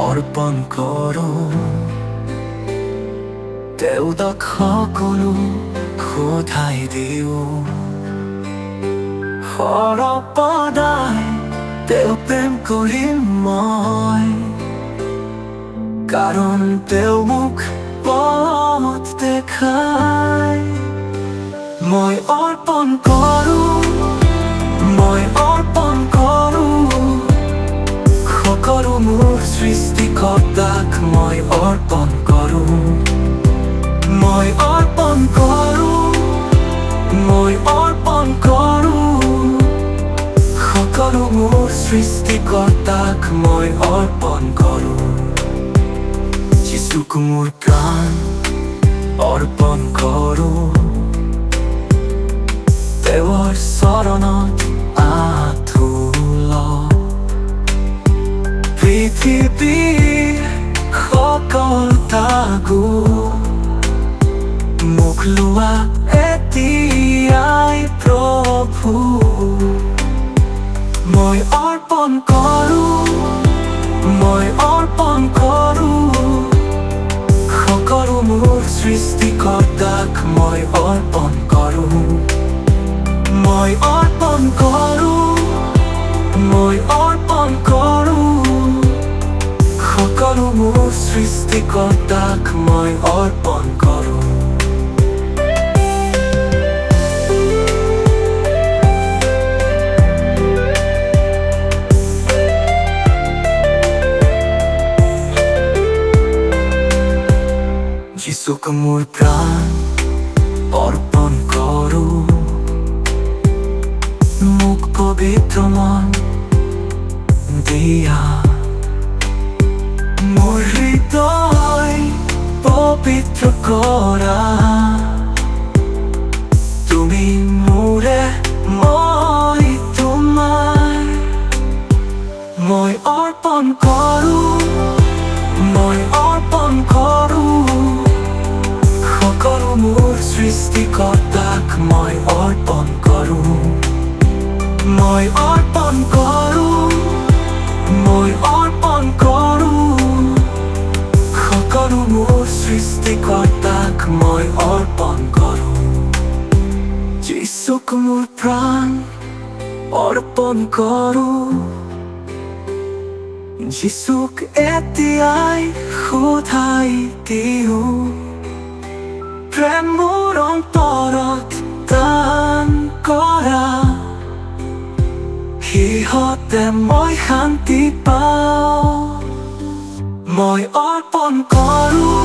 অৰ্পণ কৰোঁ। দেউতাক সকলো শোধাই দিওঁ। সৰপদাই তেওঁ প্ৰেম কৰিম মই, কাৰণ তেওঁ মোক পথ দেখায়। মই অৰ্পণ কৰোঁ, মই অৰ্পণ কৰোঁ, সকলো মোৰ সৃষ্টিকৰ্তাক মই অৰ্পণ কৰোঁ। মই অৰ্পণ কৰোঁ, মই অৰ্পণ কৰোঁ, সকলো মোৰ সৃষ্টিকৰ্তাক মই অৰ্পণ কৰোঁ। যীশুক মোৰ প্ৰাণ অৰ্পণ কৰোঁ, তেওঁৰ চৰণত আঁঠুল। পৃথিৱীৰ সকল তাগো মোক লোৱা এতিয়াই প্ৰভু। মই অৰ্পণ কৰোঁ, মই অৰ্পণ কৰোঁ, সকলো মোৰ সৃষ্টিকৰ্তাক মই অৰ্পণ কৰোঁ। মই অৰ্পণ কৰোঁ, মই অৰ্পণ কৰোঁ, সকলো মোৰ সৃষ্টিকৰ্তাক মই অৰ্পণ কৰোঁ। যীশুক মোৰ প্ৰাণ অৰ্পণ কৰোঁ, মোক পবিত্ৰ মন দিয়া। মোৰ হৃদয় পবিত্ৰ কৰা, তুমি মোৰে মই তোমাৰ। মই অৰ্পণ কৰোঁ, মই অৰ্পণ কৰোঁ, সকলো মোৰ সৃষ্টিকৰ্তাক মই অৰ্পণ কৰোঁ। মই অৰ্পণ কৰোঁ, মই অৰ্পণ কৰোঁ, সকলো মোৰ সৃষ্টিকৰ্তাক মই অৰ্পণ কৰোঁ। যীশুক মোৰ প্ৰাণ অৰ্পণ কৰোঁ, যীশুক এতিয়াই শোধাই দিওঁ। প্ৰেম মোৰ অন্তৰত দান কৰা, সিহঁতে মই শান্তি পাওঁ। মই অৰ্পণ কৰোঁ,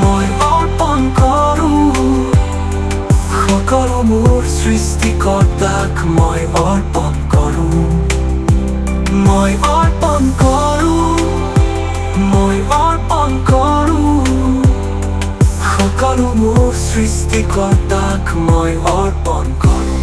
মই অৰ্পণ কৰোঁ, সকলো মোৰ সৃষ্টিকৰ্তাক মই অৰ্পণ কৰোঁ। মই অৰ্পণ কৰোঁ, মই অৰ্পণ কৰোঁ, সকলো মোৰ সৃষ্টিকৰ্তাক মই অৰ্পণ কৰোঁ।